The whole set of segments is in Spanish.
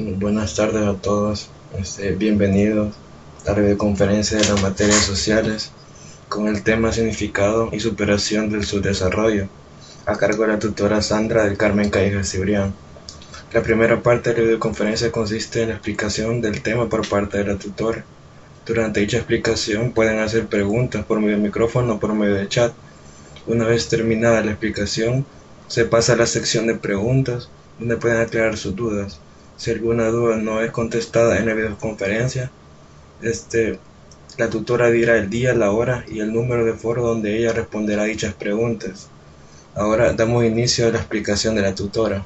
Buenas tardes a todos. Bienvenidos a la videoconferencia de las materias sociales con el tema significado y superación del subdesarrollo, a cargo de la tutora Sandra del Carmen Callejas Cibrián. La primera parte de la videoconferencia consiste en la explicación del tema por parte de la tutora. Durante dicha explicación pueden hacer preguntas por medio de micrófono o por medio de chat. Una vez terminada la explicación, se pasa a la sección de preguntas, donde pueden aclarar sus dudas. Si alguna duda no es contestada en la videoconferencia, la tutora dirá el día, la hora y el número de foro donde ella responderá dichas preguntas. Ahora damos inicio a la explicación de la tutora.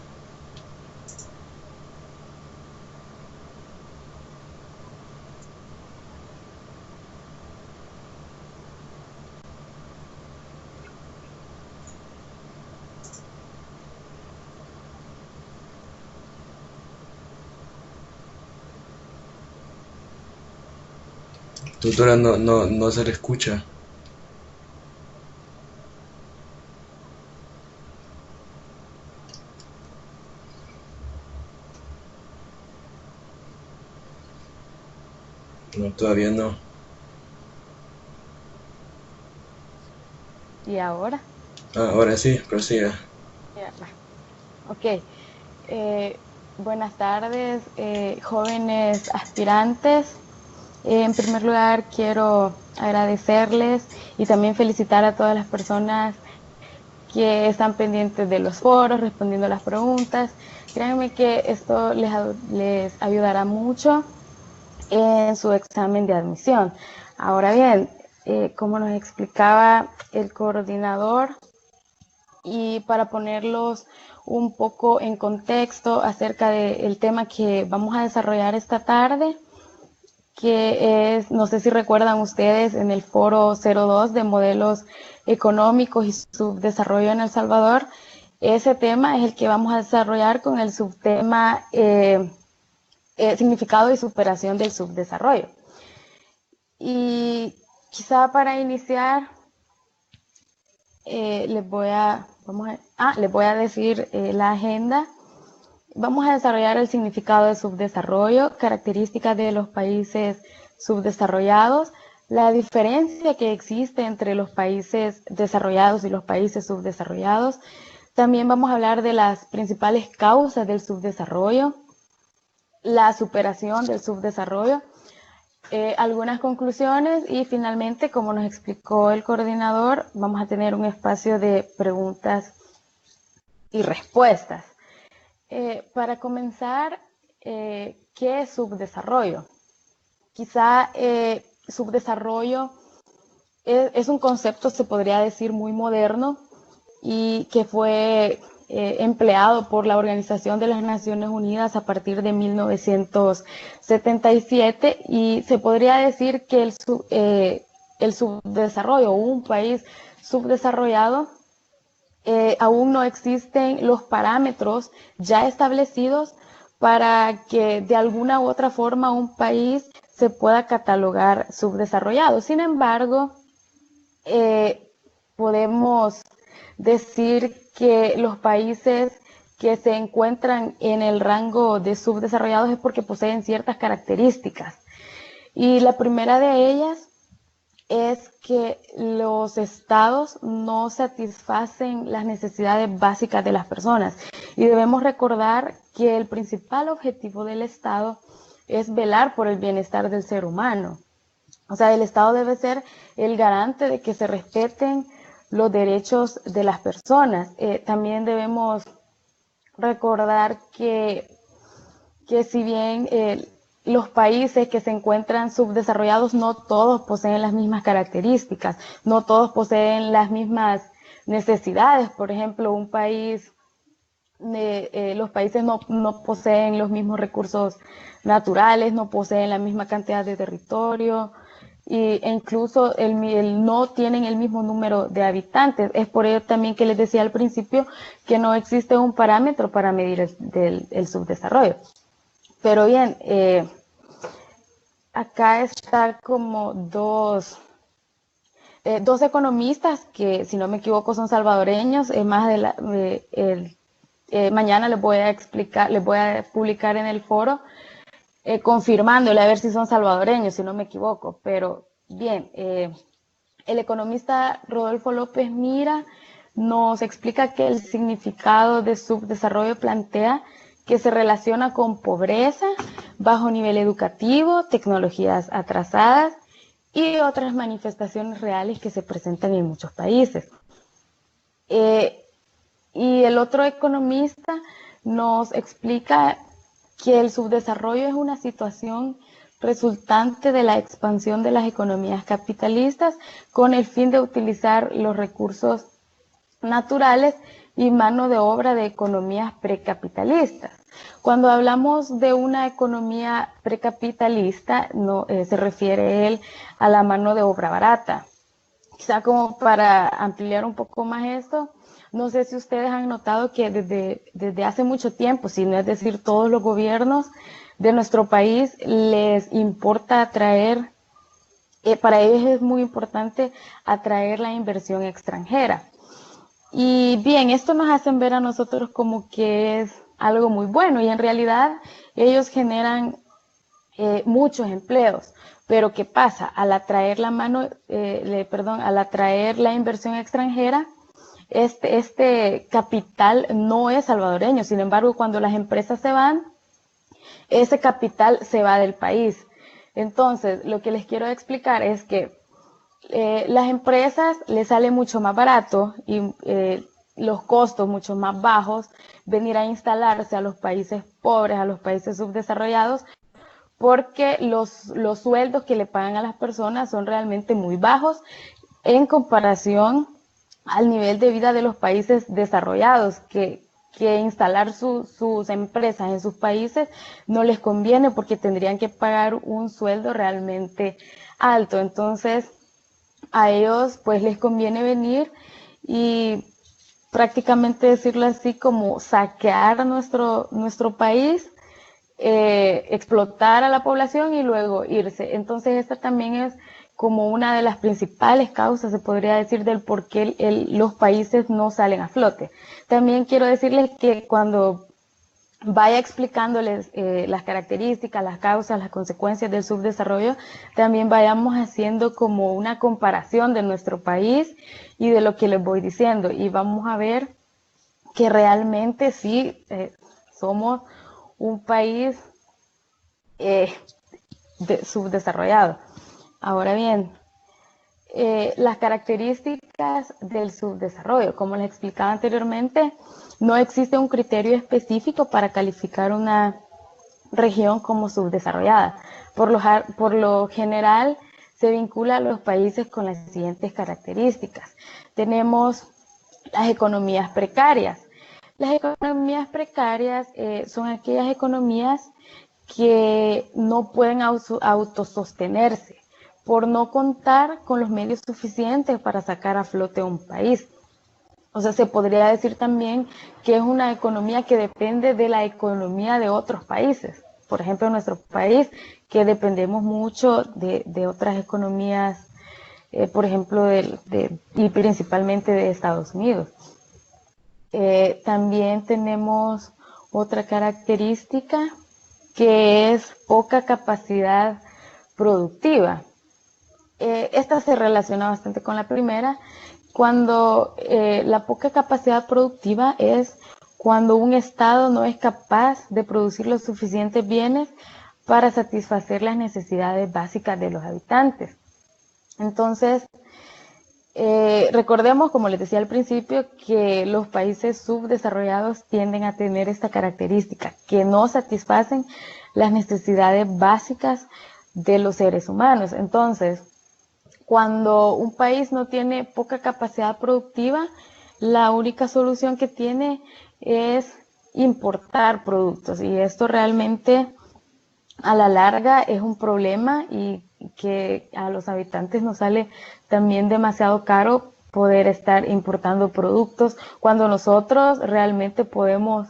Tutora, no se le escucha. No, todavía no. ¿Y ahora? Ahora sí, prosiga. Ya, va. Ok. Eh, Buenas tardes, jóvenes aspirantes. En primer lugar, quiero agradecerles y también felicitar a todas las personas que están pendientes de los foros, respondiendo las preguntas. Créanme que esto les ayudará mucho en su examen de admisión. Ahora bien, como nos explicaba el coordinador, y para ponerlos un poco en contexto acerca del tema que vamos a desarrollar esta tarde, que es, no sé si recuerdan ustedes, en el foro 02 de modelos económicos y subdesarrollo en El Salvador. Ese tema es el que vamos a desarrollar con el subtema significado y superación del subdesarrollo. Y quizá para iniciar les voy a decir la agenda. Vamos a desarrollar el significado de subdesarrollo, características de los países subdesarrollados, la diferencia que existe entre los países desarrollados y los países subdesarrollados. También vamos a hablar de las principales causas del subdesarrollo, la superación del subdesarrollo, algunas conclusiones y finalmente, como nos explicó el coordinador, vamos a tener un espacio de preguntas y respuestas. Para comenzar, ¿qué es subdesarrollo? Quizá subdesarrollo es un concepto, se podría decir, muy moderno y que fue empleado por la Organización de las Naciones Unidas a partir de 1977 y se podría decir que el subdesarrollo o un país subdesarrollado aún no existen los parámetros ya establecidos para que de alguna u otra forma un país se pueda catalogar subdesarrollado. Sin embargo, podemos decir que los países que se encuentran en el rango de subdesarrollados es porque poseen ciertas características. Y la primera de ellas es que los estados no satisfacen las necesidades básicas de las personas. Y debemos recordar que el principal objetivo del Estado es velar por el bienestar del ser humano. O sea, el Estado debe ser el garante de que se respeten los derechos de las personas. También debemos recordar que si bien los países que se encuentran subdesarrollados no todos poseen las mismas características, no todos poseen las mismas necesidades. Por ejemplo, los países no poseen los mismos recursos naturales, no poseen la misma cantidad de territorio e incluso no tienen el mismo número de habitantes. Es por ello también que les decía al principio que no existe un parámetro para medir el subdesarrollo. Pero bien, acá está como dos economistas que, si no me equivoco, son salvadoreños, más de mañana les voy a explicar, les voy a publicar en el foro, confirmándole a ver si son salvadoreños, si no me equivoco. Pero bien, el economista Rodolfo López Mira nos explica que el significado de subdesarrollo plantea que se relaciona con pobreza, bajo nivel educativo, tecnologías atrasadas y otras manifestaciones reales que se presentan en muchos países. Y el otro economista nos explica que el subdesarrollo es una situación resultante de la expansión de las economías capitalistas con el fin de utilizar los recursos naturales y mano de obra de economías precapitalistas. Cuando hablamos de una economía precapitalista, no, se refiere él a la mano de obra barata. Quizá como para ampliar un poco más esto, no sé si ustedes han notado que desde hace mucho tiempo, si no es decir todos los gobiernos de nuestro país, les importa atraer, para ellos es muy importante atraer la inversión extranjera. Y bien, esto nos hacen ver a nosotros como que es algo muy bueno y en realidad ellos generan muchos empleos. Pero ¿qué pasa? Al atraer al atraer la inversión extranjera, este capital no es salvadoreño. Sin embargo, cuando las empresas se van, ese capital se va del país. Entonces, lo que les quiero explicar es que las empresas les sale mucho más barato y los costos mucho más bajos venir a instalarse a los países pobres, a los países subdesarrollados, porque los sueldos que le pagan a las personas son realmente muy bajos en comparación al nivel de vida de los países desarrollados, que instalar sus empresas en sus países no les conviene porque tendrían que pagar un sueldo realmente alto. Entonces, a ellos pues les conviene venir y prácticamente decirlo así como saquear nuestro país, explotar a la población y luego irse. Entonces esta también es como una de las principales causas, se podría decir, del por qué los países no salen a flote. También quiero decirles que cuando vaya explicándoles las características, las causas, las consecuencias del subdesarrollo, también vayamos haciendo como una comparación de nuestro país y de lo que les voy diciendo. Y vamos a ver que realmente sí somos un país subdesarrollado. Ahora bien, las características del subdesarrollo, como les explicaba anteriormente, no existe un criterio específico para calificar una región como subdesarrollada. Por lo general, se vincula a los países con las siguientes características. Tenemos las economías precarias. Las economías precarias son aquellas economías que no pueden autosostenerse por no contar con los medios suficientes para sacar a flote un país. O sea, se podría decir también que es una economía que depende de la economía de otros países. Por ejemplo, en nuestro país, que dependemos mucho de otras economías, por ejemplo, y principalmente de Estados Unidos. También tenemos otra característica que es poca capacidad productiva. Esta se relaciona bastante con la primera, cuando la poca capacidad productiva es cuando un Estado no es capaz de producir los suficientes bienes para satisfacer las necesidades básicas de los habitantes. Entonces, recordemos, como les decía al principio, que los países subdesarrollados tienden a tener esta característica, que no satisfacen las necesidades básicas de los seres humanos. Entonces, cuando un país no tiene poca capacidad productiva, la única solución que tiene es importar productos, y esto realmente a la larga es un problema y que a los habitantes nos sale también demasiado caro poder estar importando productos cuando nosotros realmente podríamos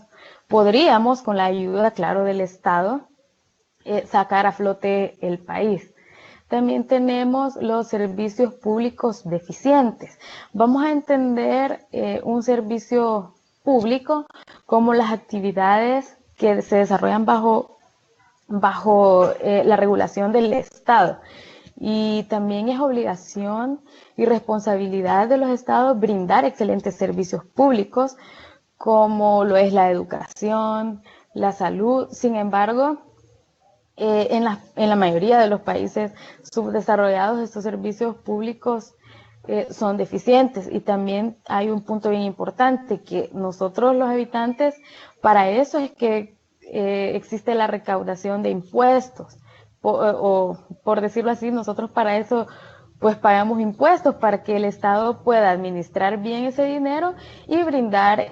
con la ayuda, claro, del Estado, sacar a flote el país. También tenemos los servicios públicos deficientes. Vamos a entender un servicio público como las actividades que se desarrollan bajo la regulación del Estado. Y también es obligación y responsabilidad de los estados brindar excelentes servicios públicos, como lo es la educación, la salud. Sin embargo, en la mayoría de los países subdesarrollados estos servicios públicos son deficientes. Y también hay un punto bien importante, que nosotros los habitantes, para eso es que existe la recaudación de impuestos, o por decirlo así, nosotros para eso pues pagamos impuestos, para que el Estado pueda administrar bien ese dinero y brindar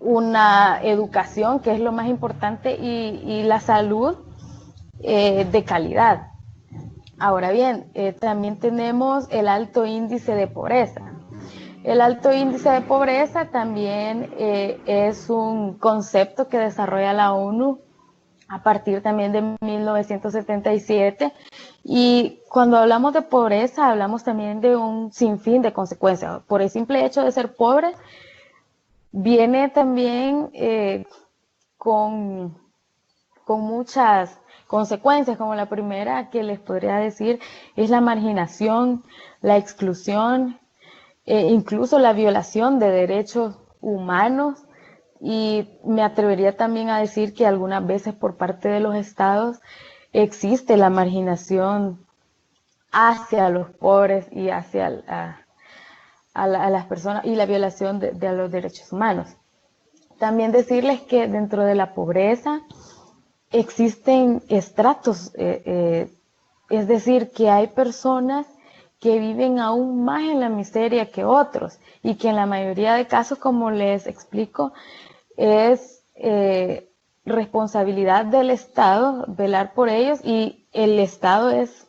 una educación, que es lo más importante, y la salud de calidad. Ahora bien, también tenemos el alto índice de pobreza. El alto índice de pobreza también es un concepto que desarrolla la ONU a partir también de 1977, y cuando hablamos de pobreza hablamos también de un sinfín de consecuencias. Por el simple hecho de ser pobre, viene también con muchas consecuencias, como la primera que les podría decir es la marginación, la exclusión, incluso la violación de derechos humanos. Y me atrevería también a decir que algunas veces por parte de los estados existe la marginación hacia los pobres y hacia a las personas, y la violación de los derechos humanos. También decirles que dentro de la pobreza existen estratos, es decir, que hay personas que viven aún más en la miseria que otros, y que en la mayoría de casos, como les explico, es responsabilidad del Estado velar por ellos, y el Estado es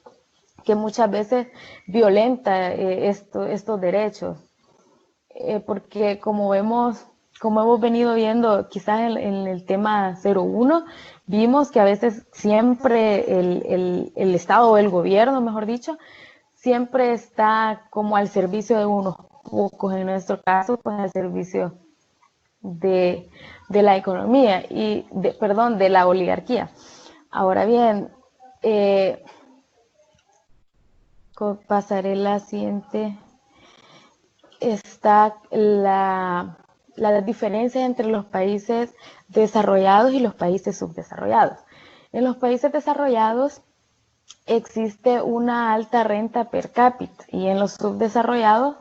que muchas veces violenta estos derechos, porque como hemos venido viendo quizás en el tema 01, vimos que a veces siempre el Estado, o el gobierno, mejor dicho, siempre está como al servicio de unos pocos, en nuestro caso, pues al servicio de la economía de la oligarquía. Ahora bien, pasaré la siguiente. Está la diferencia entre los países desarrollados y los países subdesarrollados. En los países desarrollados existe una alta renta per cápita, y en los subdesarrollados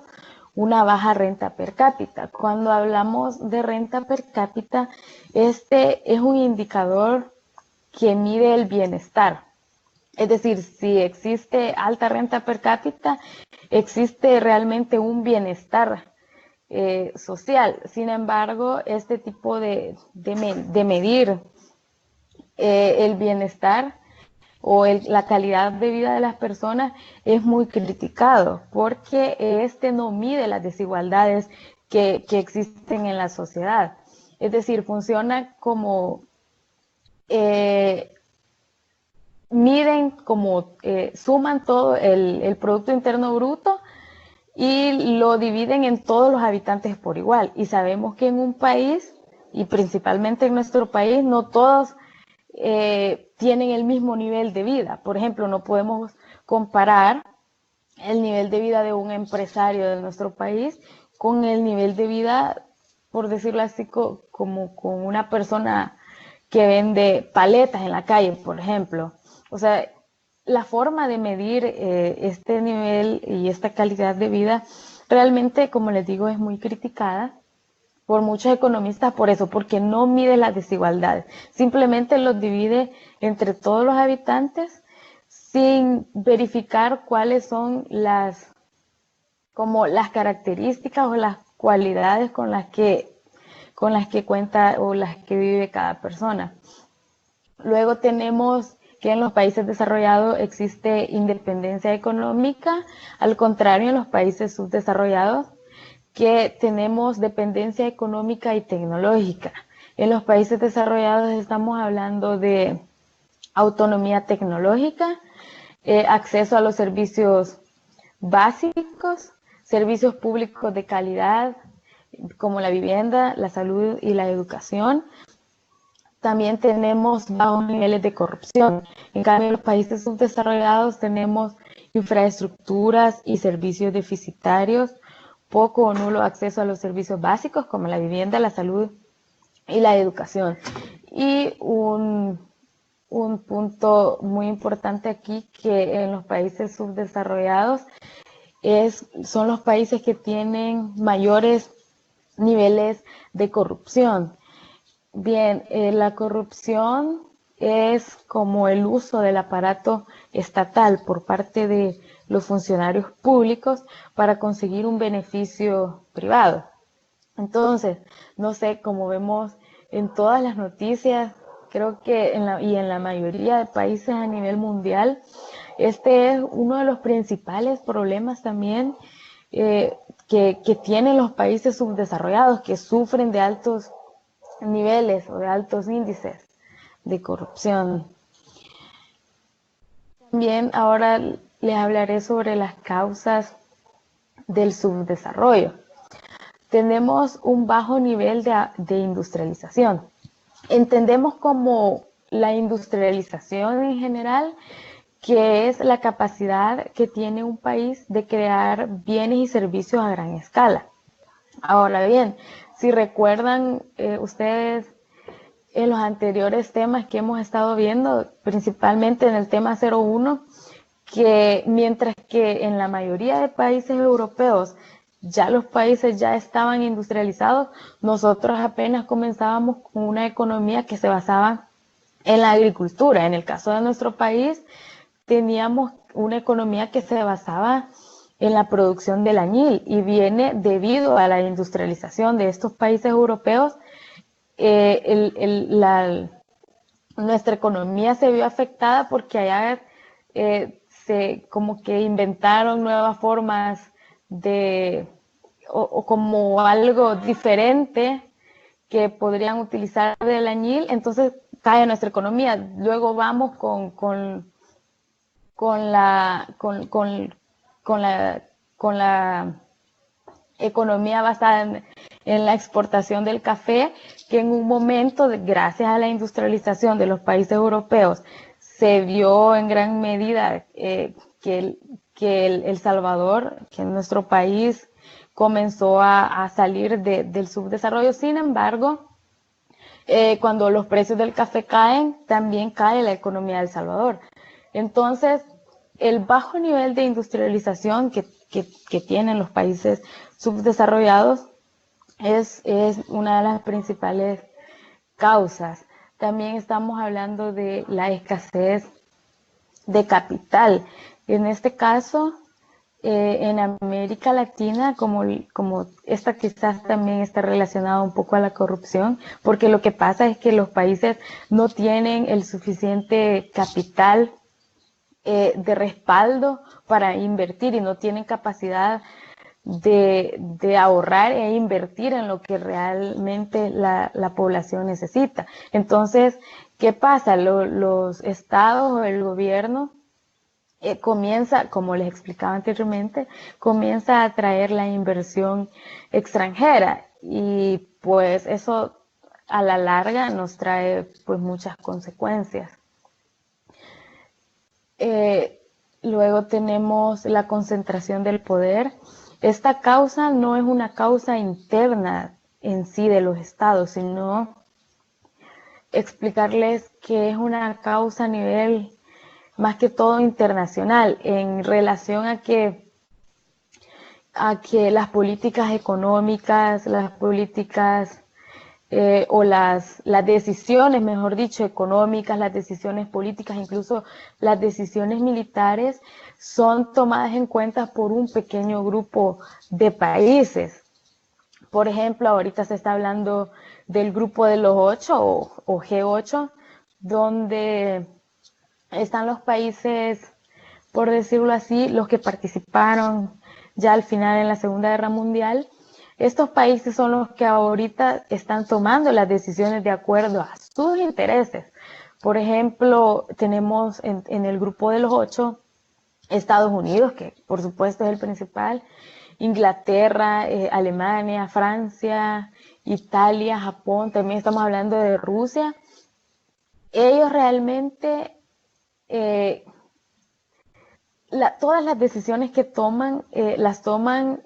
una baja renta per cápita. Cuando hablamos de renta per cápita, este es un indicador que mide el bienestar. Es decir, si existe alta renta per cápita, existe realmente un bienestar social. Sin embargo, este tipo de medir el bienestar o la calidad de vida de las personas es muy criticado, porque este no mide las desigualdades que existen en la sociedad. Es decir, funciona como miden, como suman todo el Producto Interno Bruto y lo dividen en todos los habitantes por igual. Y sabemos que en un país, y principalmente en nuestro país, no todos tienen el mismo nivel de vida. Por ejemplo, no podemos comparar el nivel de vida de un empresario de nuestro país con el nivel de vida, por decirlo así, como con una persona que vende paletas en la calle, por ejemplo. O sea, la forma de medir este nivel y esta calidad de vida realmente, como les digo, es muy criticada por muchos economistas por eso, porque no mide las desigualdades, simplemente los divide entre todos los habitantes sin verificar cuáles son las características o las cualidades con las que cuenta o las que vive cada persona. Luego tenemos que en los países desarrollados existe independencia económica, al contrario en los países subdesarrollados, que tenemos dependencia económica y tecnológica. En los países desarrollados estamos hablando de autonomía tecnológica, acceso a los servicios básicos, servicios públicos de calidad, como la vivienda, la salud y la educación. También tenemos bajos niveles de corrupción. En cambio, en los países subdesarrollados tenemos infraestructuras y servicios deficitarios, poco o nulo acceso a los servicios básicos como la vivienda, la salud y la educación. Y un punto muy importante aquí, que en los países subdesarrollados son los países que tienen mayores niveles de corrupción. Bien, la corrupción es como el uso del aparato estatal por parte de los funcionarios públicos para conseguir un beneficio privado. Entonces, no sé, como vemos en todas las noticias, creo que en la mayoría de países a nivel mundial, este es uno de los principales problemas también que tienen los países subdesarrollados, que sufren de altos niveles o de altos índices de corrupción. También ahora les hablaré sobre las causas del subdesarrollo. Tenemos un bajo nivel de industrialización. Entendemos como la industrialización en general, que es la capacidad que tiene un país de crear bienes y servicios a gran escala. Ahora bien, si recuerdan ustedes en los anteriores temas que hemos estado viendo, principalmente en el tema 01, que mientras que en la mayoría de países europeos ya los países ya estaban industrializados, nosotros apenas comenzábamos con una economía que se basaba en la agricultura. En el caso de nuestro país, teníamos una economía que se basaba en la producción del añil, y viene debido a la industrialización de estos países europeos. Nuestra economía se vio afectada porque allá se como que inventaron nuevas formas o como algo diferente que podrían utilizar del añil, entonces cae nuestra economía. Luego vamos con la economía basada en la exportación del café, que en un momento, gracias a la industrialización de los países europeos, se vio en gran medida que El Salvador, que nuestro país comenzó a salir del subdesarrollo. Sin embargo, cuando los precios del café caen, también cae la economía de El Salvador. Entonces, el bajo nivel de industrialización que tienen los países subdesarrollados es una de las principales causas. También estamos hablando de la escasez de capital. En este caso, en América Latina, como esta quizás también está relacionada un poco a la corrupción, porque lo que pasa es que los países no tienen el suficiente capital de respaldo para invertir, y no tienen capacidad de ahorrar e invertir en lo que realmente la población necesita. Entonces, ¿qué pasa? Los estados o el gobierno comienza, como les explicaba anteriormente, comienza a atraer la inversión extranjera, y pues eso a la larga nos trae pues muchas consecuencias. Luego tenemos la concentración del poder. Esta causa no es una causa interna en sí de los estados, sino explicarles que es una causa a nivel más que todo internacional, en relación a que las políticas económicas, las políticas o las decisiones, mejor dicho, económicas, las decisiones políticas, incluso las decisiones militares, son tomadas en cuenta por un pequeño grupo de países. Por ejemplo, ahorita se está hablando del grupo de los 8 o G8, donde están los países, por decirlo así, los que participaron ya al final en la Segunda Guerra Mundial. Estos países son los que ahorita están tomando las decisiones de acuerdo a sus intereses. Por ejemplo, tenemos en el grupo de los 8 Estados Unidos, que por supuesto es el principal, Inglaterra, Alemania, Francia, Italia, Japón, también estamos hablando de Rusia. Ellos realmente, todas las decisiones que toman, las toman,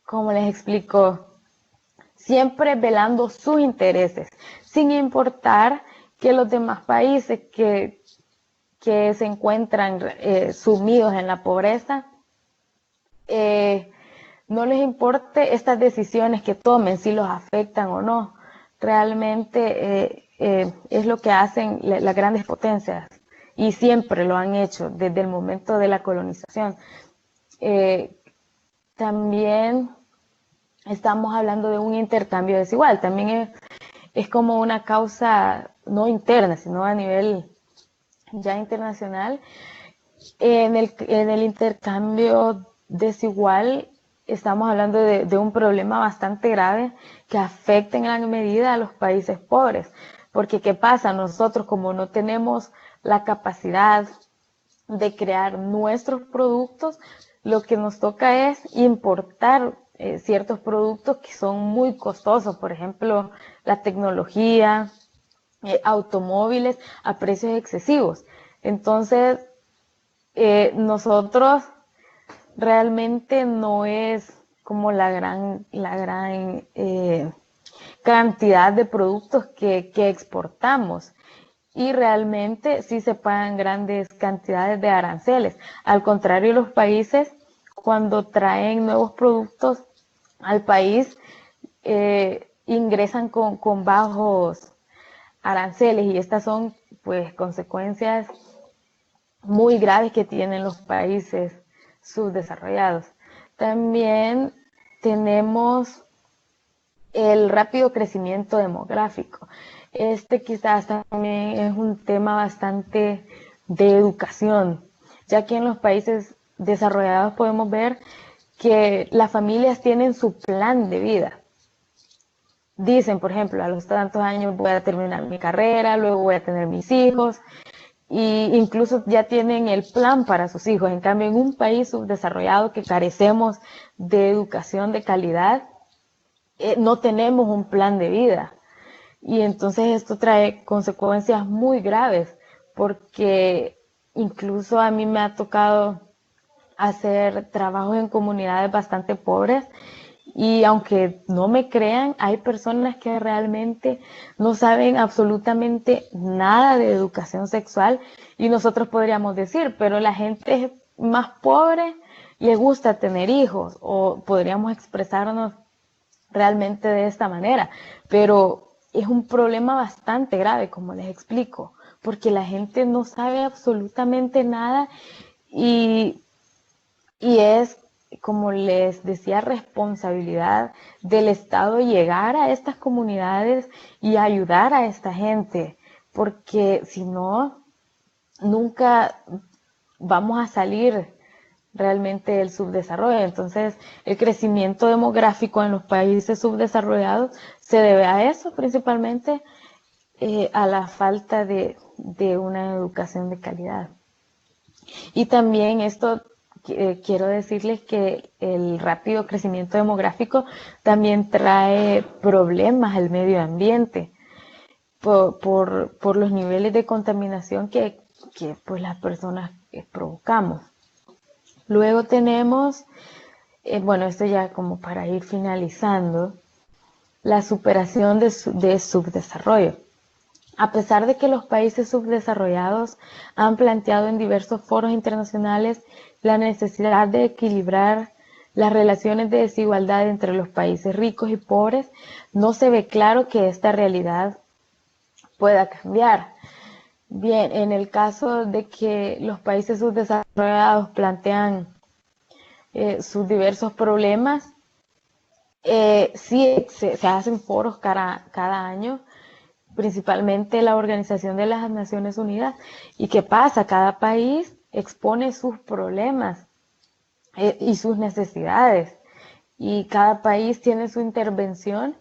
como les explico, siempre velando sus intereses, sin importar que los demás países que se encuentran sumidos en la pobreza, no les importe estas decisiones que tomen, si los afectan o no. Realmente es lo que hacen las grandes potencias y siempre lo han hecho desde el momento de la colonización. También estamos hablando de un intercambio desigual, también es como una causa no interna, sino a nivel ya internacional. En el intercambio desigual estamos hablando de un problema bastante grave que afecta en gran medida a los países pobres, porque ¿qué pasa? Nosotros, como no tenemos la capacidad de crear nuestros productos, lo que nos toca es importar ciertos productos que son muy costosos, por ejemplo, la tecnología, automóviles a precios excesivos. Entonces, nosotros realmente no es como la gran cantidad de productos que exportamos, y realmente sí se pagan grandes cantidades de aranceles. Al contrario, los países cuando traen nuevos productos al país ingresan con bajos aranceles, y estas son pues consecuencias muy graves que tienen los países subdesarrollados. También tenemos el rápido crecimiento demográfico. Este quizás también es un tema bastante de educación, ya que en los países desarrollados podemos ver que las familias tienen su plan de vida. Dicen, por ejemplo, a los tantos años voy a terminar mi carrera, luego voy a tener mis hijos, y incluso ya tienen el plan para sus hijos. En cambio, en un país subdesarrollado que carecemos de educación de calidad, no tenemos un plan de vida. Y entonces esto trae consecuencias muy graves, porque incluso a mí me ha tocado hacer trabajos en comunidades bastante pobres, y aunque no me crean, hay personas que realmente no saben absolutamente nada de educación sexual, y nosotros podríamos decir, pero la gente más pobre le gusta tener hijos, o podríamos expresarnos realmente de esta manera, pero es un problema bastante grave, como les explico, porque la gente no sabe absolutamente nada, y es, como les decía, responsabilidad del Estado llegar a estas comunidades y ayudar a esta gente, porque si no, nunca vamos a salir realmente del subdesarrollo. Entonces, el crecimiento demográfico en los países subdesarrollados se debe a eso, principalmente a la falta de una educación de calidad. Y también esto, quiero decirles que el rápido crecimiento demográfico también trae problemas al medio ambiente por los niveles de contaminación que pues las personas provocamos. Luego tenemos, bueno, esto ya como para ir finalizando, la superación de subdesarrollo. A pesar de que los países subdesarrollados han planteado en diversos foros internacionales la necesidad de equilibrar las relaciones de desigualdad entre los países ricos y pobres, no se ve claro que esta realidad pueda cambiar. Bien, en el caso de que los países subdesarrollados plantean sus diversos problemas, sí se hacen foros cada año, principalmente la Organización de las Naciones Unidas. ¿Y qué pasa? Cada país expone sus problemas y sus necesidades, y cada país tiene su intervención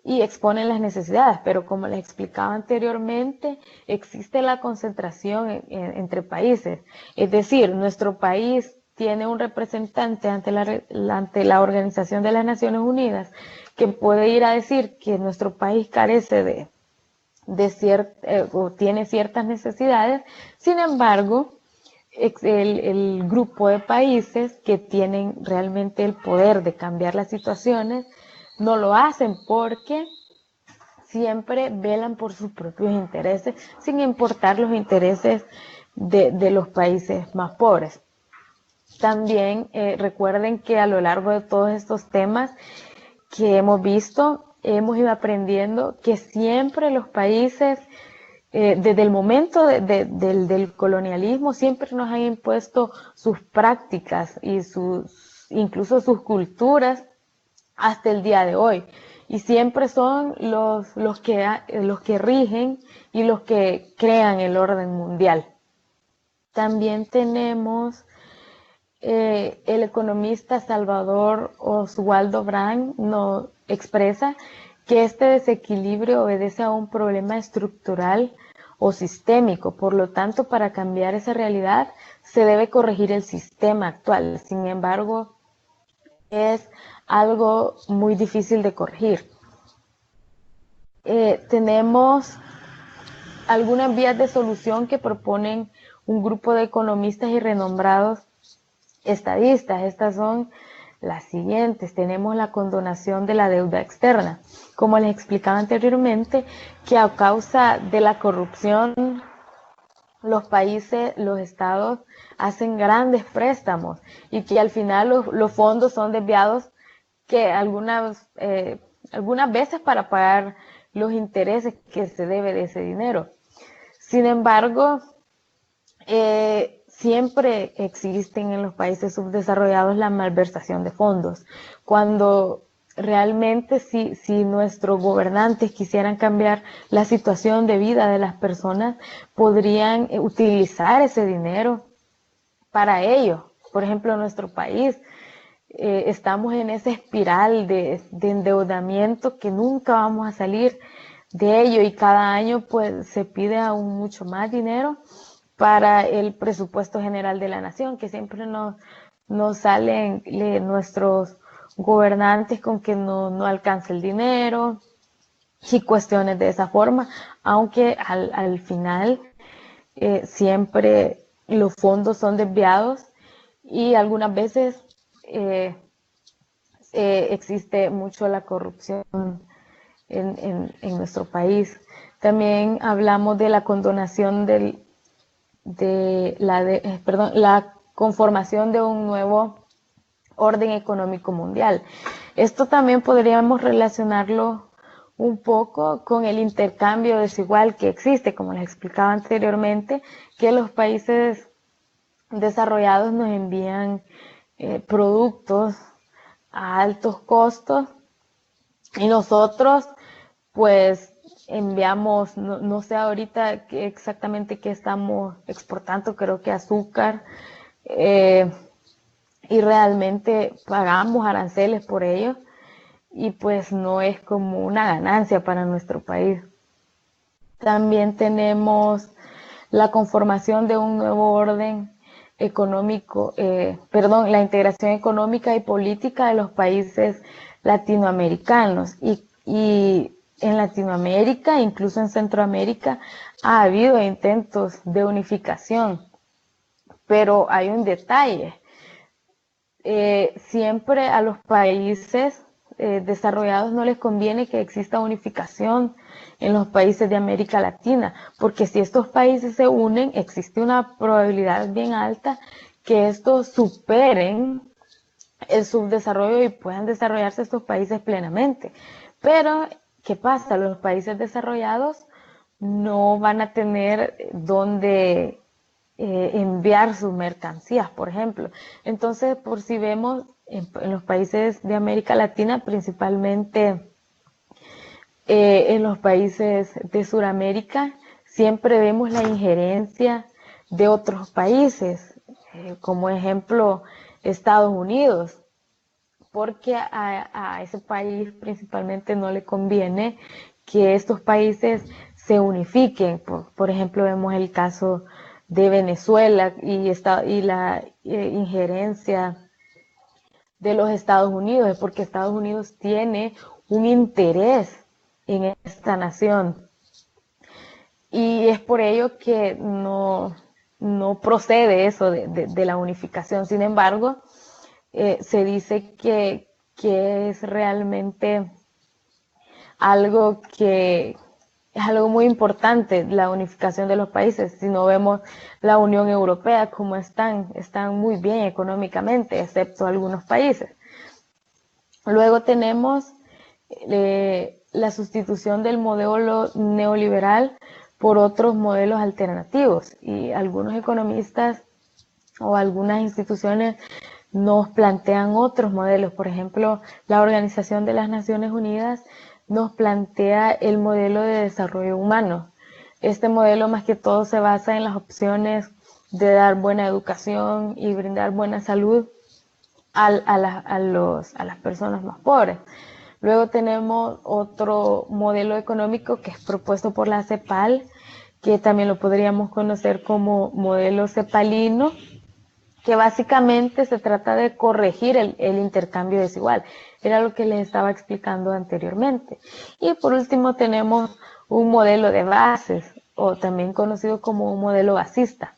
y expone las necesidades, pero como les explicaba anteriormente, existe la concentración entre países. Es decir, nuestro país tiene un representante ante la Organización de las Naciones Unidas que puede ir a decir que nuestro país carece o tiene ciertas necesidades. Sin embargo, el grupo de países que tienen realmente el poder de cambiar las situaciones no lo hacen porque siempre velan por sus propios intereses, sin importar los intereses de los países más pobres. También recuerden que a lo largo de todos estos temas que hemos visto, hemos ido aprendiendo que siempre los países, desde el momento del colonialismo, siempre nos han impuesto sus prácticas y incluso sus culturas hasta el día de hoy. Y siempre son los que rigen y los que crean el orden mundial. También tenemos el economista Salvador Oswaldo Brand nos expresa que este desequilibrio obedece a un problema estructural o sistémico. Por lo tanto, para cambiar esa realidad se debe corregir el sistema actual. Sin embargo, es algo muy difícil de corregir. Tenemos algunas vías de solución que proponen un grupo de economistas y renombrados estadistas. Estas son las siguientes. Tenemos la condonación de la deuda externa. Como les explicaba anteriormente, que a causa de la corrupción, los países, los estados hacen grandes préstamos y que al final los fondos son desviados que algunas veces para pagar los intereses que se debe de ese dinero. Sin embargo, siempre existen en los países subdesarrollados la malversación de fondos. Cuando realmente si nuestros gobernantes quisieran cambiar la situación de vida de las personas, podrían utilizar ese dinero para ello. Por ejemplo, en nuestro país estamos en esa espiral de endeudamiento que nunca vamos a salir de ello y cada año pues se pide aún mucho más dinero para el presupuesto general de la nación, que siempre nos salen nuestros gobernantes con que no alcanza el dinero y cuestiones de esa forma, aunque al final siempre los fondos son desviados y algunas veces existe mucho la corrupción en nuestro país. También hablamos de la condonación la conformación de un nuevo orden económico mundial. Esto también podríamos relacionarlo un poco con el intercambio desigual que existe, como les explicaba anteriormente, que los países desarrollados nos envían productos a altos costos y nosotros pues enviamos, no sé ahorita exactamente qué estamos exportando, creo que azúcar, y realmente pagamos aranceles por ello y pues no es como una ganancia para nuestro país. También tenemos la conformación de un nuevo orden económico, la integración económica y política de los países latinoamericanos y en Latinoamérica, incluso en Centroamérica, ha habido intentos de unificación, pero hay un detalle. Siempre a los países desarrollados no les conviene que exista unificación en los países de América Latina, porque si estos países se unen, existe una probabilidad bien alta que estos superen el subdesarrollo y puedan desarrollarse estos países plenamente. Pero, ¿qué pasa? Los países desarrollados no van a tener dónde enviar sus mercancías, por ejemplo. Entonces, por si vemos en los países de América Latina, principalmente en los países de Sudamérica, siempre vemos la injerencia de otros países, como ejemplo Estados Unidos, porque a ese país principalmente no le conviene que estos países se unifiquen. Por ejemplo, vemos el caso de Venezuela y la injerencia de los Estados Unidos, es porque Estados Unidos tiene un interés en esta nación. Y es por ello que no procede eso de la unificación. Sin embargo, se dice que es realmente algo que es algo muy importante, la unificación de los países. Si no vemos la Unión Europea, como están muy bien económicamente, excepto algunos países. Luego tenemos la sustitución del modelo neoliberal por otros modelos alternativos, y algunos economistas o algunas instituciones nos plantean otros modelos. Por ejemplo, la Organización de las Naciones Unidas nos plantea el modelo de desarrollo humano. Este modelo más que todo se basa en las opciones de dar buena educación y brindar buena salud a las personas más pobres. Luego tenemos otro modelo económico que es propuesto por la CEPAL, que también lo podríamos conocer como modelo cepalino, que básicamente se trata de corregir el intercambio desigual. Era lo que les estaba explicando anteriormente. Y por último tenemos un modelo de bases, o también conocido como un modelo basista.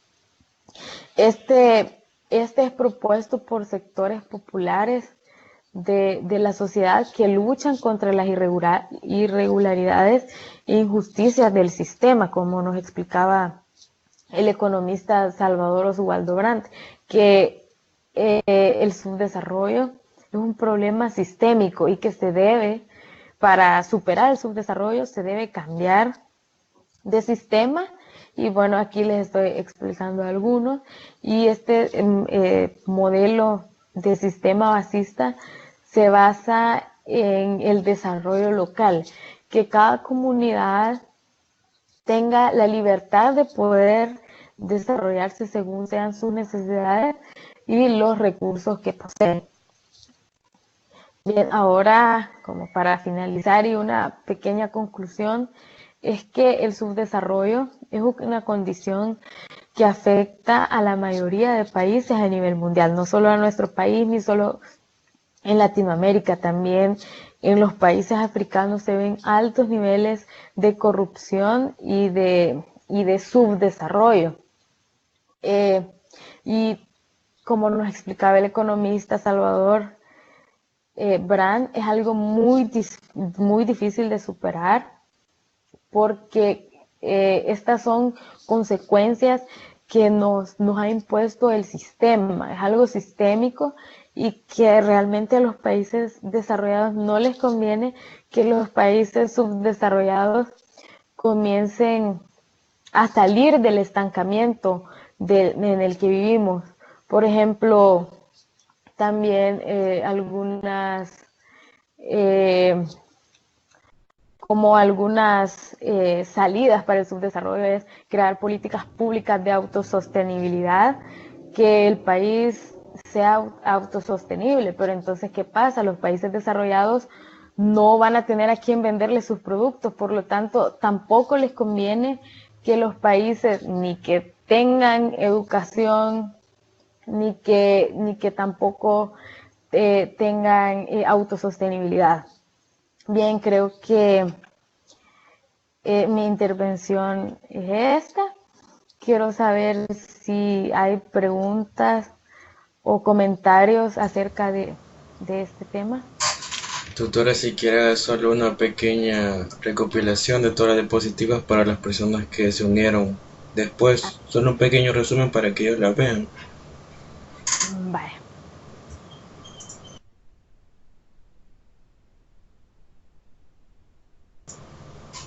Este es propuesto por sectores populares de la sociedad que luchan contra las irregularidades e injusticias del sistema, como nos explicaba el economista Salvador Oswaldo Brandt, que el subdesarrollo es un problema sistémico y que para superar el subdesarrollo, se debe cambiar de sistema. Y bueno, aquí les estoy explicando algunos. Y este modelo de sistema basista se basa en el desarrollo local, que cada comunidad tenga la libertad de poder desarrollarse según sean sus necesidades y los recursos que poseen. Bien, ahora, como para finalizar y una pequeña conclusión, es que el subdesarrollo es una condición que afecta a la mayoría de países a nivel mundial, no solo a nuestro país, ni solo en Latinoamérica. También en los países africanos se ven altos niveles de corrupción y de subdesarrollo. Y como nos explicaba el economista Salvador Brandt, es algo muy difícil de superar, porque estas son consecuencias que nos ha impuesto el sistema. Es algo sistémico y que realmente a los países desarrollados no les conviene que los países subdesarrollados comiencen a salir del estancamiento en el que vivimos. Por ejemplo, también algunas salidas para el subdesarrollo es crear políticas públicas de autosostenibilidad, que el país sea autosostenible. Pero entonces, ¿qué pasa? Los países desarrollados no van a tener a quién venderle sus productos, por lo tanto, tampoco les conviene que los países ni que tengan educación, ni que tampoco tengan autosostenibilidad. Bien, creo que mi intervención es esta. Quiero saber si hay preguntas o comentarios acerca de este tema. Tutora, si quiera solo una pequeña recopilación de todas las diapositivas para las personas que se unieron después, solo un pequeño resumen para que ellos la vean. Vale.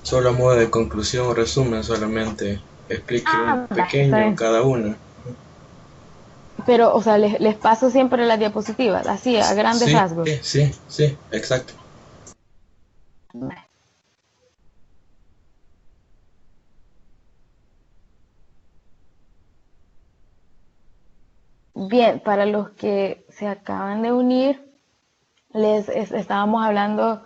Solo a modo de conclusión o resumen, solamente explique un pequeño cada una. Pero, o sea, les paso siempre las diapositivas, así, a grandes rasgos. Sí, exacto. Bien, para los que se acaban de unir, estábamos hablando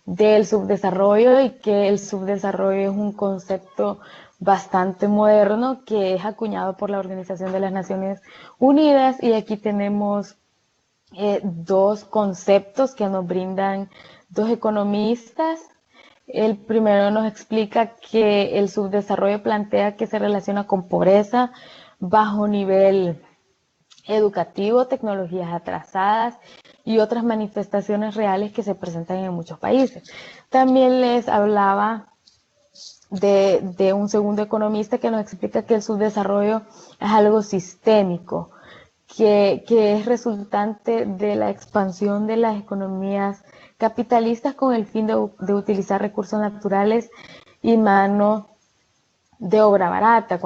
del subdesarrollo y que el subdesarrollo es un concepto bastante moderno que es acuñado por la Organización de las Naciones Unidas, y aquí tenemos dos conceptos que nos brindan dos economistas. El primero nos explica que el subdesarrollo plantea que se relaciona con pobreza, bajo nivel educativo, tecnologías atrasadas y otras manifestaciones reales que se presentan en muchos países. También les hablaba de un segundo economista que nos explica que el subdesarrollo es algo sistémico, que es resultante de la expansión de las economías capitalistas con el fin de utilizar recursos naturales y mano de obra barata,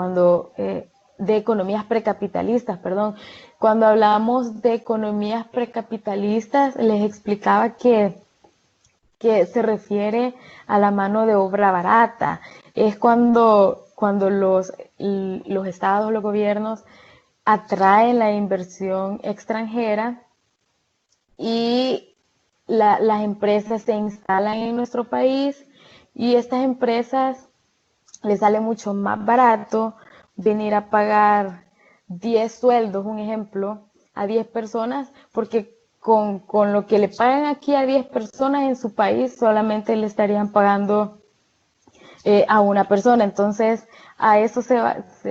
de economías precapitalistas, perdón. Cuando hablamos de economías precapitalistas, les explicaba que se refiere a la mano de obra barata. Es cuando los estados, los gobiernos atraen la inversión extranjera y las empresas se instalan en nuestro país, y estas empresas les sale mucho más barato venir a pagar 10 sueldos, un ejemplo, a 10 personas, porque con lo que le pagan aquí a 10 personas en su país solamente le estarían pagando a una persona. Entonces, a eso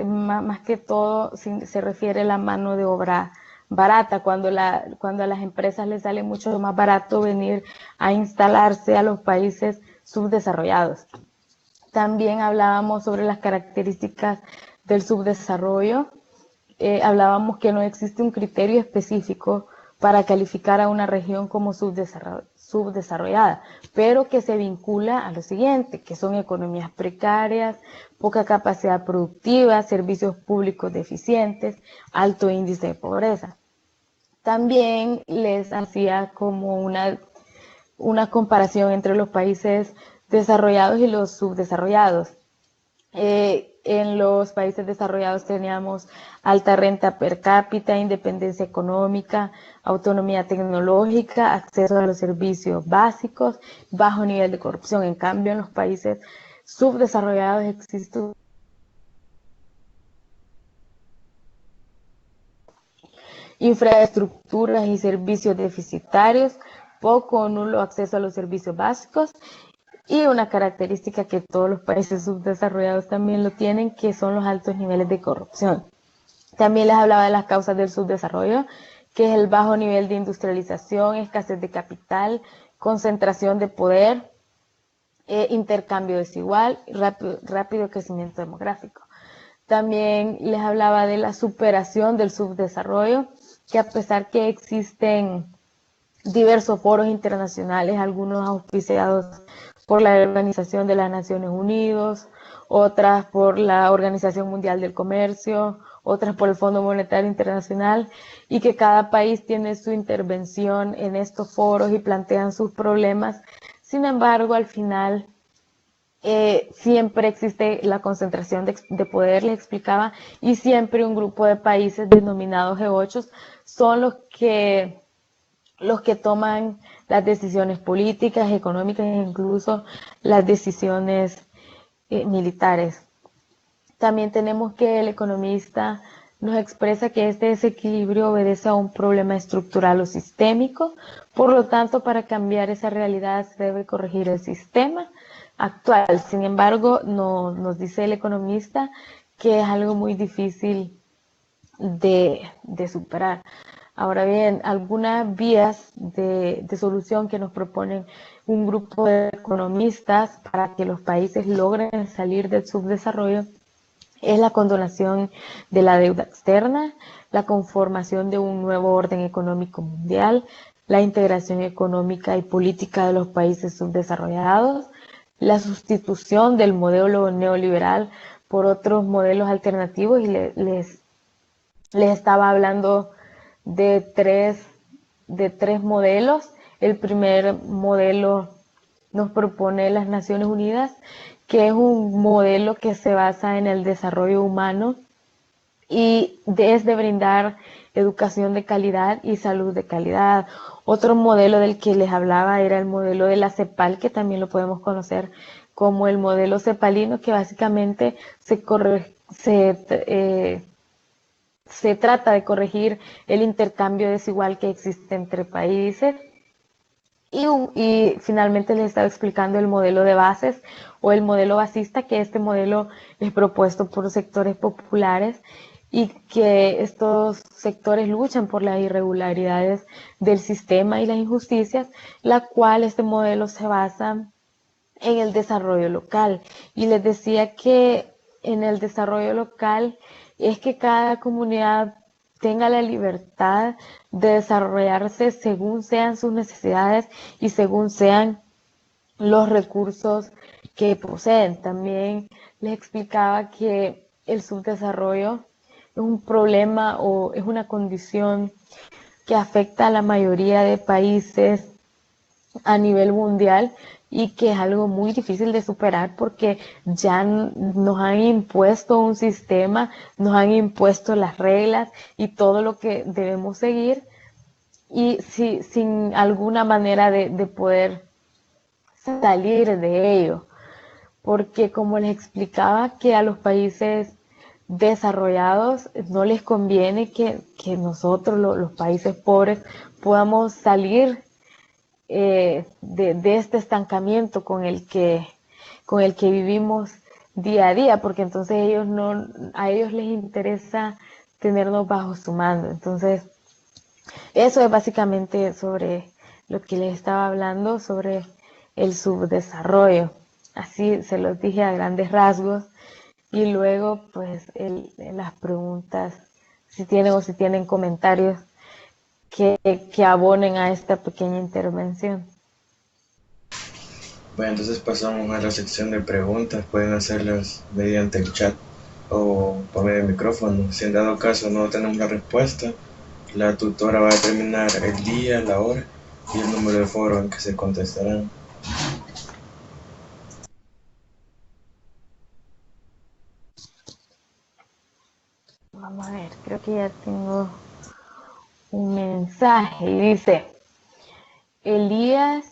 más que todo se refiere la mano de obra barata, cuando a las empresas les sale mucho más barato venir a instalarse a los países subdesarrollados. También hablábamos sobre las características del subdesarrollo. Hablábamos que no existe un criterio específico para calificar a una región como subdesarrollada, pero que se vincula a lo siguiente, que son economías precarias, poca capacidad productiva, servicios públicos deficientes, alto índice de pobreza. También les hacía como una comparación entre los países desarrollados y los subdesarrollados. En los países desarrollados teníamos alta renta per cápita, independencia económica, autonomía tecnológica, acceso a los servicios básicos, bajo nivel de corrupción. En cambio, en los países subdesarrollados existe infraestructuras y servicios deficitarios, poco o nulo acceso a los servicios básicos, y una característica que todos los países subdesarrollados también lo tienen, que son los altos niveles de corrupción. También les hablaba de las causas del subdesarrollo, que es el bajo nivel de industrialización, escasez de capital, concentración de poder, intercambio desigual, rápido crecimiento demográfico. También les hablaba de la superación del subdesarrollo, que a pesar que existen diversos foros internacionales, algunos auspiciados por la Organización de las Naciones Unidas, otras por la Organización Mundial del Comercio, otras por el Fondo Monetario Internacional, y que cada país tiene su intervención en estos foros y plantean sus problemas. Sin embargo, al final siempre existe la concentración de poder, les explicaba, y siempre un grupo de países denominados G8 son los que toman las decisiones políticas, económicas e incluso las decisiones militares. También tenemos que el economista nos expresa que este desequilibrio obedece a un problema estructural o sistémico, por lo tanto, para cambiar esa realidad se debe corregir el sistema actual. Sin embargo, nos dice el economista que es algo muy difícil de superar. Ahora bien, algunas vías de solución que nos proponen un grupo de economistas para que los países logren salir del subdesarrollo es la condonación de la deuda externa, la conformación de un nuevo orden económico mundial, la integración económica y política de los países subdesarrollados, la sustitución del modelo neoliberal por otros modelos alternativos, y les estaba hablando de tres modelos. El primer modelo nos propone las Naciones Unidas, que es un modelo que se basa en el desarrollo humano y es de brindar educación de calidad y salud de calidad. Otro modelo del que les hablaba era el modelo de la CEPAL, que también lo podemos conocer como el modelo cepalino, que básicamente se trata de corregir el intercambio desigual que existe entre países. Y finalmente les estaba explicando el modelo de bases o el modelo basista, que este modelo es propuesto por sectores populares y que estos sectores luchan por las irregularidades del sistema y las injusticias, la cual este modelo se basa en el desarrollo local. Y les decía que en el desarrollo local es que cada comunidad tenga la libertad de desarrollarse según sean sus necesidades y según sean los recursos que poseen. También les explicaba que el subdesarrollo es un problema o es una condición que afecta a la mayoría de países a nivel mundial y que es algo muy difícil de superar porque ya nos han impuesto un sistema, nos han impuesto las reglas y todo lo que debemos seguir y sin alguna manera de poder salir de ello. Porque como les explicaba que a los países desarrollados no les conviene que nosotros, los países pobres, podamos salir de este estancamiento con el que vivimos día a día, porque entonces a ellos les interesa tenernos bajo su mando. Entonces, eso es básicamente sobre lo que les estaba hablando, sobre el subdesarrollo. Así se los dije a grandes rasgos. Y luego, pues, las preguntas, si tienen comentarios que abonen a esta pequeña intervención. Bueno, entonces pasamos a la sección de preguntas. Pueden hacerlas mediante el chat o por medio del micrófono. Si en dado caso no tenemos la respuesta, la tutora va a determinar el día, la hora y el número de foro en que se contestarán. Vamos a ver, creo que ya tengo un mensaje y dice: Elías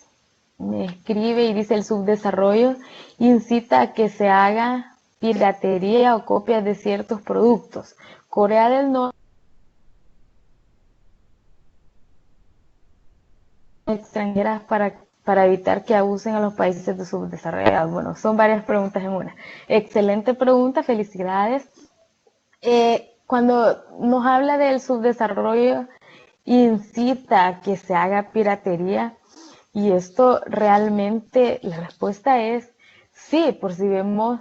me escribe y dice: el subdesarrollo incita a que se haga piratería o copias de ciertos productos. Corea del Norte extranjeras para evitar que abusen a los países de subdesarrollados. Bueno, son varias preguntas en una. Excelente pregunta, felicidades. Cuando nos habla del subdesarrollo, incita a que se haga piratería, y esto realmente, la respuesta es sí, por si vemos,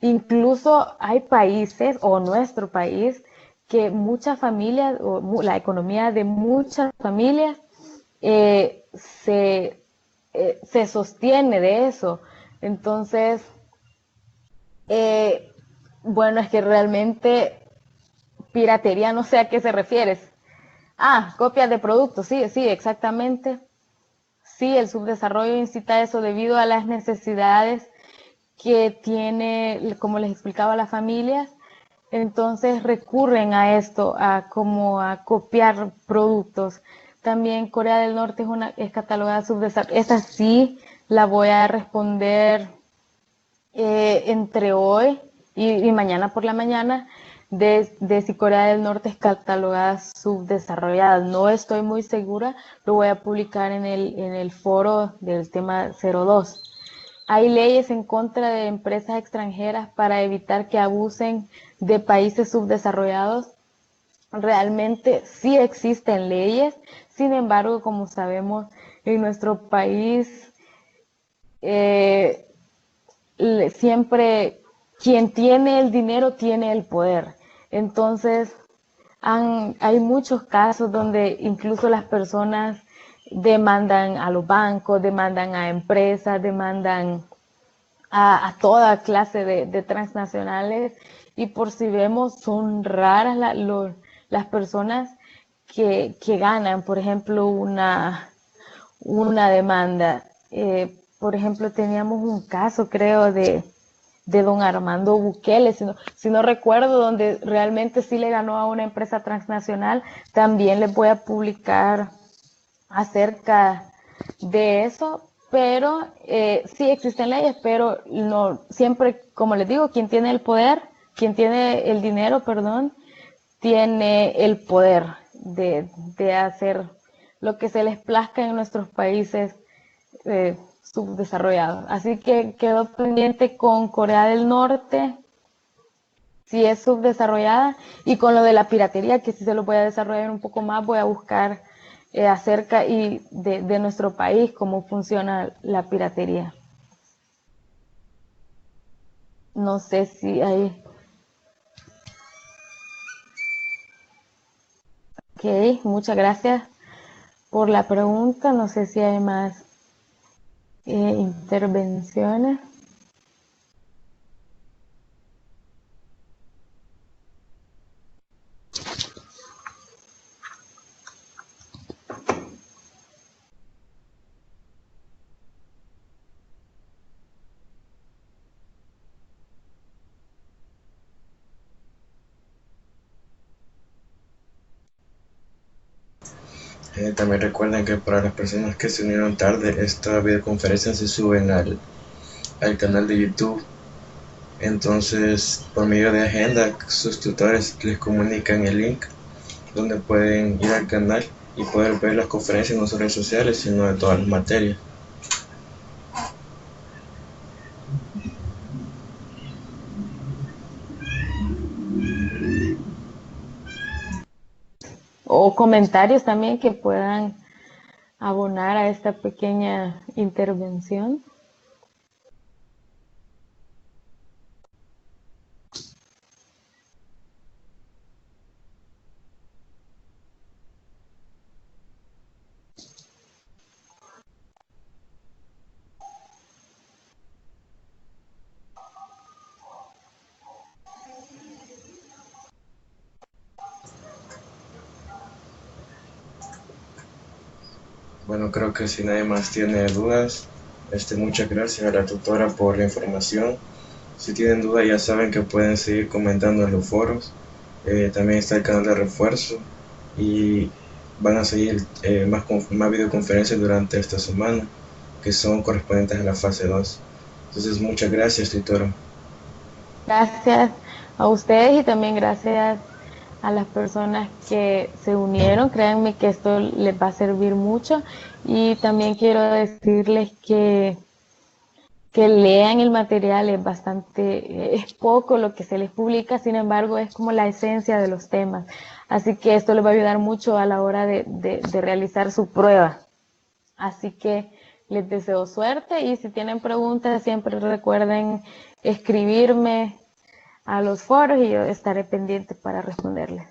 incluso hay países, o nuestro país, que muchas familias, o la economía de muchas familias se sostiene de eso. Entonces, bueno, es que realmente piratería no sé a qué se refieres. Ah, copias de productos, sí, exactamente. Sí, el subdesarrollo incita a eso debido a las necesidades que tiene, como les explicaba, las familias. Entonces recurren a esto, a copiar productos. También Corea del Norte es catalogada subdesarrollo. Esa sí la voy a responder entre hoy y mañana por la mañana, de si Corea del Norte es catalogada subdesarrollada. No estoy muy segura, lo voy a publicar en el foro del tema 02. Hay leyes en contra de empresas extranjeras para evitar que abusen de países subdesarrollados. Realmente sí existen leyes, sin embargo, como sabemos, en nuestro país siempre quien tiene el dinero tiene el poder. Entonces, hay muchos casos donde incluso las personas demandan a los bancos, demandan a empresas, demandan a toda clase de transnacionales, y por si vemos, son raras las personas que ganan, por ejemplo, una demanda. Por ejemplo, teníamos un caso, creo, de don Armando Bukele, si no recuerdo, donde realmente sí le ganó a una empresa transnacional. También les voy a publicar acerca de eso, pero sí existen leyes, pero no siempre, como les digo, quien tiene el poder, quien tiene el dinero, perdón, tiene el poder de hacer lo que se les plazca en nuestros países subdesarrollados. Así que quedó pendiente con Corea del Norte, si es subdesarrollada, y con lo de la piratería, que si se lo voy a desarrollar un poco más, voy a buscar acerca de nuestro país, cómo funciona la piratería. No sé si hay... Ok, muchas gracias por la pregunta. No sé si hay más intervenciones. También recuerden que para las personas que se unieron tarde, esta videoconferencia se sube al canal de YouTube. Entonces, por medio de agenda, sus tutores les comunican el link donde pueden ir al canal y poder ver las conferencias no solo en redes sociales, sino de todas las materias. O comentarios también que puedan abonar a esta pequeña intervención. Bueno, creo que si nadie más tiene dudas, muchas gracias a la tutora por la información. Si tienen dudas ya saben que pueden seguir comentando en los foros. También está el canal de refuerzo y van a seguir más videoconferencias durante esta semana que son correspondientes a la fase 2. Entonces muchas gracias, tutora. Gracias a ustedes y también gracias a las personas que se unieron. Créanme que esto les va a servir mucho. Y también quiero decirles que lean el material, es bastante, es poco lo que se les publica, sin embargo es como la esencia de los temas. Así que esto les va a ayudar mucho a la hora de realizar su prueba. Así que les deseo suerte y si tienen preguntas siempre recuerden escribirme a los foros y yo estaré pendiente para responderles.